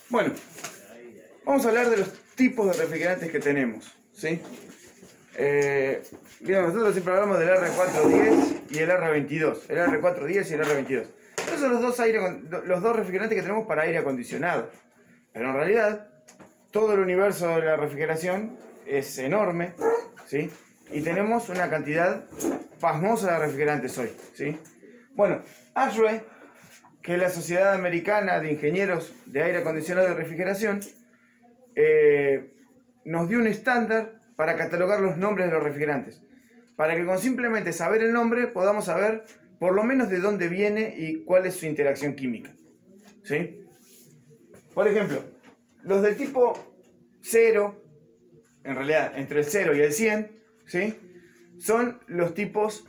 Bueno, vamos a hablar de los tipos de refrigerantes que tenemos, ¿sí? Bien, nosotros siempre hablamos del R410 y el R22. El R410 y el R22. Estos son los dos refrigerantes que tenemos para aire acondicionado. Pero en realidad, todo el universo de la refrigeración es enorme, ¿sí? Y tenemos una cantidad pasmosa de refrigerantes hoy, ¿sí? Bueno, ASHRAE, que es la Sociedad Americana de Ingenieros de Aire Acondicionado y Refrigeración, nos dio un estándar para catalogar los nombres de los refrigerantes, para que con simplemente saber el nombre podamos saber por lo menos de dónde viene y cuál es su interacción química, ¿sí? Por ejemplo, los del tipo 0, en realidad entre el 0 y el 100, ¿sí? Son los tipos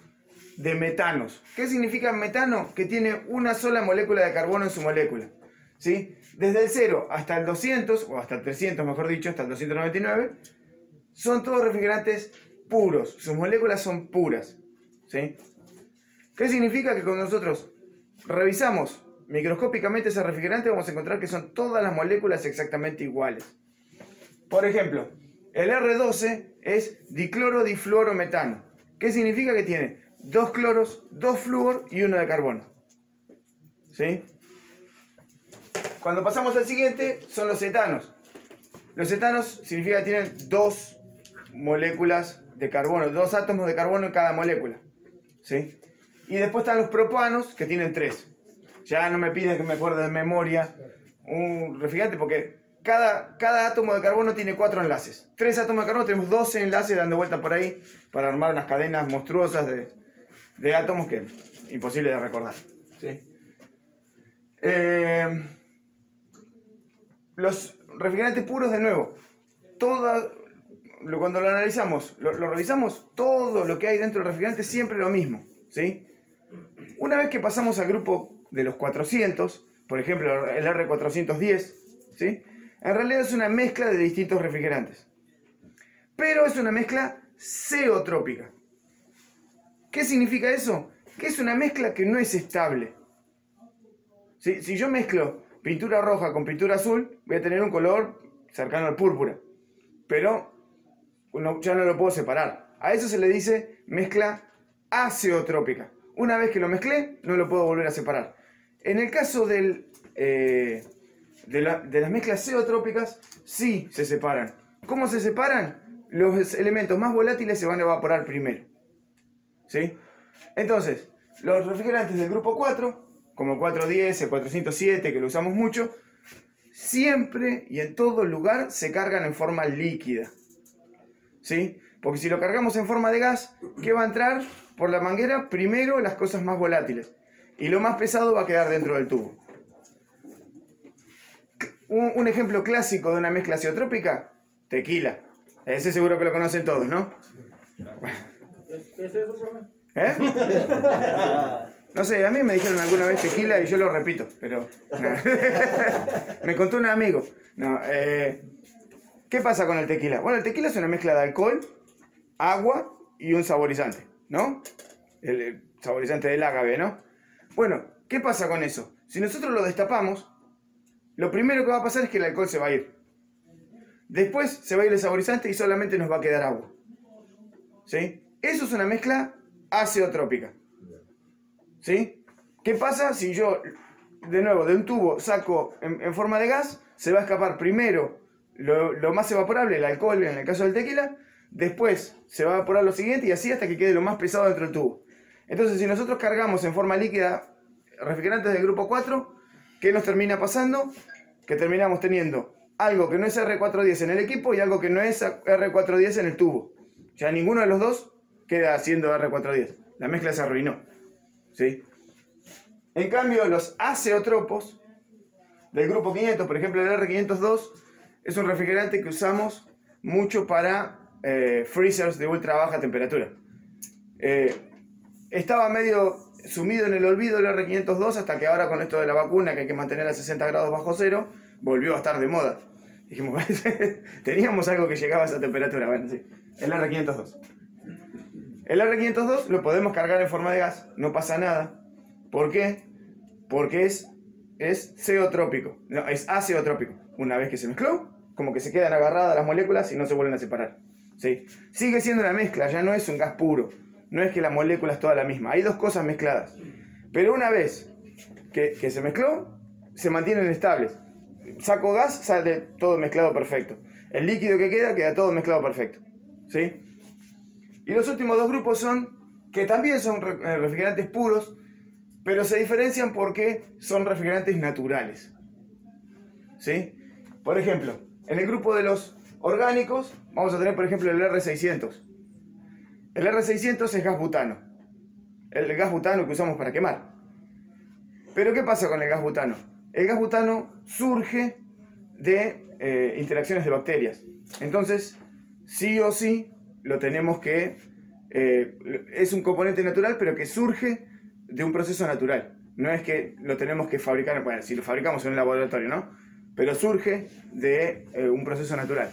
de metanos. ¿Qué significa metano? Que tiene una sola molécula de carbono en su molécula, ¿sí? Desde el 0 hasta el 200, o hasta el 300 mejor dicho, hasta el 299, son todos refrigerantes puros, sus moléculas son puras, ¿sí? ¿Qué significa? Que cuando nosotros revisamos microscópicamente ese refrigerante vamos a encontrar que son todas las moléculas exactamente iguales. Por ejemplo, el R12 es diclorodifluorometano. ¿Qué significa? Que tiene 2 cloros, 2 flúor y 1 de carbono, ¿sí? Cuando pasamos al siguiente son los etanos. Los etanos significa que tienen 2 moléculas de carbono, 2 átomos de carbono en cada molécula, ¿sí? Y después están los propanos, que tienen 3. Ya no me pides que me acuerde de memoria un refrigerante, porque cada átomo de carbono tiene 4 enlaces. 3 átomos de carbono tenemos 12 enlaces dando vuelta por ahí para armar unas cadenas monstruosas de átomos que es imposible de recordar, ¿sí? Los refrigerantes puros, de nuevo, cuando lo analizamos, lo revisamos, todo lo que hay dentro del refrigerante es siempre lo mismo, ¿sí? Una vez que pasamos al grupo de los 400, por ejemplo el R410, ¿sí? En realidad es una mezcla de distintos refrigerantes, pero es una mezcla zeotrópica. ¿Qué significa eso? Que es una mezcla que no es estable, ¿sí? Si yo mezclo pintura roja con pintura azul, voy a tener un color cercano al púrpura, pero ya no lo puedo separar. A eso se le dice mezcla azeotrópica. Una vez que lo mezclé, no lo puedo volver a separar. En el caso de las mezclas zeotrópicas, sí se separan. ¿Cómo se separan? Los elementos más volátiles se van a evaporar primero, ¿sí? Entonces, los refrigerantes del grupo 4, como el 410, el 407, que lo usamos mucho, siempre y en todo lugar se cargan en forma líquida, ¿sí? Porque si lo cargamos en forma de gas, ¿qué va a entrar por la manguera? Primero las cosas más volátiles, y lo más pesado va a quedar dentro del tubo. Un ejemplo clásico de una mezcla azeotrópica: tequila. Ese seguro que lo conocen todos, ¿no? ¿Qué es eso, profe? ¿Eh? No sé, a mí me dijeron alguna vez tequila y yo lo repito, pero me contó un amigo. No, ¿qué pasa con el tequila? Bueno, el tequila es una mezcla de alcohol, agua y un saborizante, ¿no? El saborizante del agave, ¿no? Bueno, ¿qué pasa con eso? Si nosotros lo destapamos, lo primero que va a pasar es que el alcohol se va a ir. Después se va a ir el saborizante y solamente nos va a quedar agua, ¿sí? Eso es una mezcla azeotrópica, ¿sí? ¿Qué pasa si yo, de nuevo, de un tubo saco en forma de gas? Se va a escapar primero lo más evaporable, el alcohol en el caso del tequila, después se va a evaporar lo siguiente y así hasta que quede lo más pesado dentro del tubo. Entonces, si nosotros cargamos en forma líquida refrigerantes del grupo 4, ¿qué nos termina pasando? Que terminamos teniendo algo que no es R410 en el equipo y algo que no es R410 en el tubo. Ya ninguno de los dos queda siendo R410. La mezcla se arruinó, ¿sí? En cambio, los azeotropos del grupo 500, por ejemplo el R502, es un refrigerante que usamos mucho para freezers de ultra baja temperatura. Estaba medio sumido en el olvido el R502 hasta que ahora, con esto de la vacuna, que hay que mantener a 60 grados bajo cero, volvió a estar de moda. Dijimos, teníamos algo que llegaba a esa temperatura. Bueno, sí, el R502. El R502 lo podemos cargar en forma de gas, no pasa nada. ¿Por qué? Porque es es ceotrópico, no, es aceotrópico. Una vez que se mezcló, como que se quedan agarradas las moléculas y no se vuelven a separar. ¿Sí? Sigue siendo una mezcla, ya no es un gas puro. No es que la molécula es toda la misma. Hay dos cosas mezcladas. Pero una vez que se mezcló, se mantienen estables. Saco gas, sale todo mezclado perfecto. El líquido que queda todo mezclado perfecto. ¿Sí? Y los últimos dos grupos que también son refrigerantes puros, pero se diferencian porque son refrigerantes naturales. ¿Sí? Por ejemplo, en el grupo de los orgánicos, vamos a tener por ejemplo el R600. El R600 es gas butano. El gas butano que usamos para quemar. Pero ¿qué pasa con el gas butano? El gas butano surge de interacciones de bacterias. Entonces, sí o sí, lo tenemos que... es un componente natural, pero que surge de un proceso natural. No es que lo tenemos que fabricar, bueno, si lo fabricamos en un laboratorio, ¿no? Pero surge de un proceso natural.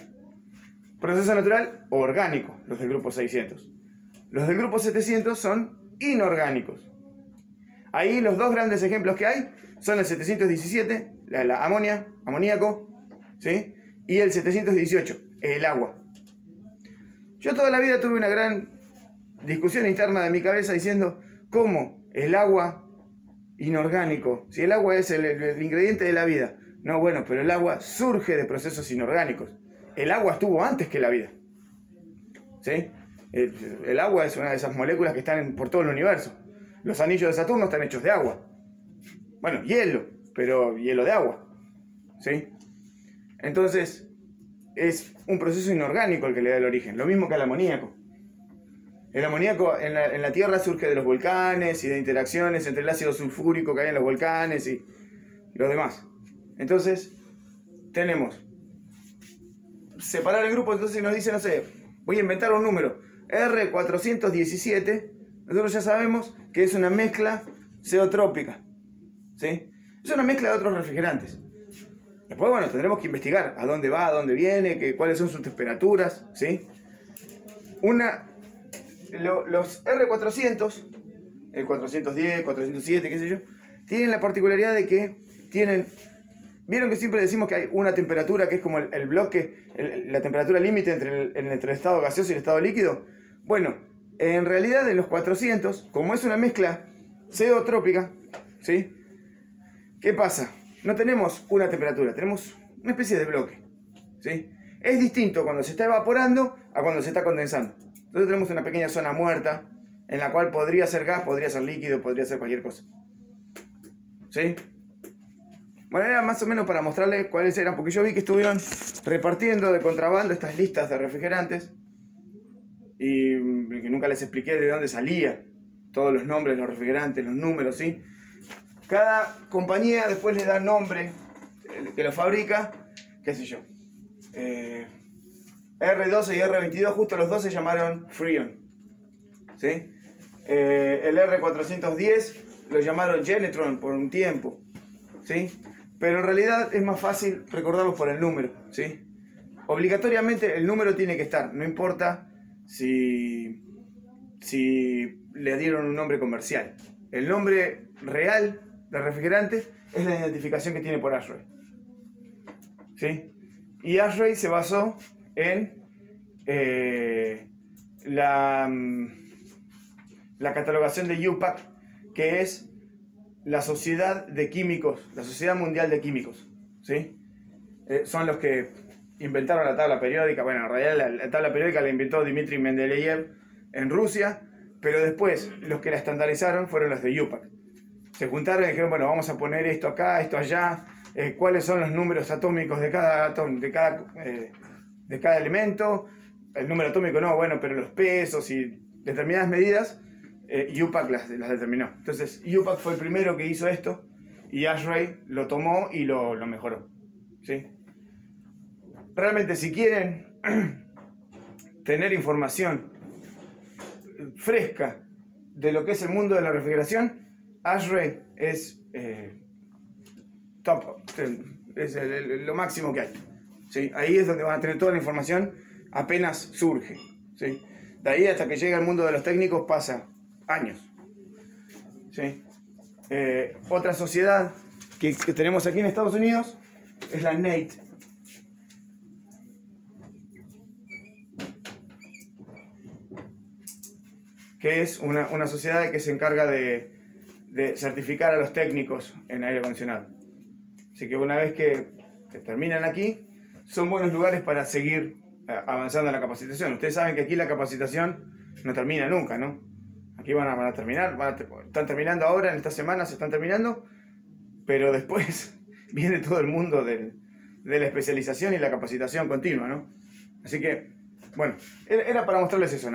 Proceso natural orgánico, los del grupo 600. Los del grupo 700 son inorgánicos. Ahí los dos grandes ejemplos que hay son el 717, la amoníaco, ¿sí? Y el 718, el agua. Yo toda la vida tuve una gran discusión interna de mi cabeza diciendo, ¿cómo el agua inorgánico? Si el agua es el ingrediente de la vida. No, bueno, pero el agua surge de procesos inorgánicos. El agua estuvo antes que la vida. ¿Sí? El agua es una de esas moléculas que están por todo el universo. Los anillos de Saturno están hechos de agua. Bueno, hielo, pero hielo de agua. ¿Sí? Entonces, es un proceso inorgánico el que le da el origen. Lo mismo que al amoníaco. El amoníaco en la Tierra surge de los volcanes y de interacciones entre el ácido sulfúrico que hay en los volcanes y los demás. Entonces, tenemos separar el grupo. Entonces nos dice, no sé, voy a inventar un número, R417. Nosotros ya sabemos que es una mezcla ceotrópica, ¿sí? Es una mezcla de otros refrigerantes. Después, bueno, tendremos que investigar a dónde va, a dónde viene, cuáles son sus temperaturas, ¿sí? Los R400, el 410, 407, qué sé yo, tienen la particularidad de que tienen... ¿Vieron que siempre decimos que hay una temperatura que es como el bloque, la temperatura límite entre el estado gaseoso y el estado líquido? Bueno, en realidad en los 400, como es una mezcla ceotrópica, ¿sí? ¿Qué pasa? No tenemos una temperatura, tenemos una especie de bloque, ¿sí? Es distinto cuando se está evaporando a cuando se está condensando. Entonces tenemos una pequeña zona muerta en la cual podría ser gas, podría ser líquido, podría ser cualquier cosa. ¿Sí? Bueno, era más o menos para mostrarles cuáles eran, porque yo vi que estuvieron repartiendo de contrabando estas listas de refrigerantes y que nunca les expliqué de dónde salía todos los nombres de los refrigerantes, los números, ¿sí? Cada compañía después le da nombre que lo fabrica, qué sé yo. R12 y R22, justo los dos se llamaron Freon, ¿sí? El R410 lo llamaron Genetron por un tiempo, ¿sí? Pero en realidad es más fácil recordarlos por el número, ¿sí? Obligatoriamente el número tiene que estar, no importa si le dieron un nombre comercial. El nombre real del refrigerante es la identificación que tiene por ASHRAE, ¿sí? Y ASHRAE se basó en la catalogación de UPAC, que es la Sociedad de Químicos, la Sociedad Mundial de Químicos, ¿sí? Son los que inventaron la tabla periódica. Bueno, en realidad la tabla periódica la inventó Dmitry Mendeleev en Rusia, pero después los que la estandarizaron fueron los de UPAC. Se juntaron y dijeron, bueno, vamos a poner esto acá, esto allá, cuáles son los números atómicos de cada elemento. El número atómico no, bueno, pero los pesos y determinadas medidas, UPAC las determinó. Entonces UPAC fue el primero que hizo esto y ASHRAE lo tomó y lo mejoró, ¿sí? Realmente, si quieren tener información fresca de lo que es el mundo de la refrigeración, ASHRAE es top, es lo máximo que hay, ¿sí? Ahí es donde van a tener toda la información apenas surge, ¿sí? De ahí hasta que llega al mundo de los técnicos pasa años, ¿sí? Otra sociedad que tenemos aquí en Estados Unidos es la NATE. Que es una sociedad que se encarga de certificar a los técnicos en aire acondicionado. Así que una vez que terminan aquí, son buenos lugares para seguir avanzando en la capacitación. Ustedes saben que aquí la capacitación no termina nunca, ¿no? Aquí van a terminar, están terminando ahora, en estas semanas se están terminando, pero después viene todo el mundo de la especialización y la capacitación continua, ¿no? Así que, bueno, era para mostrarles eso, ¿no?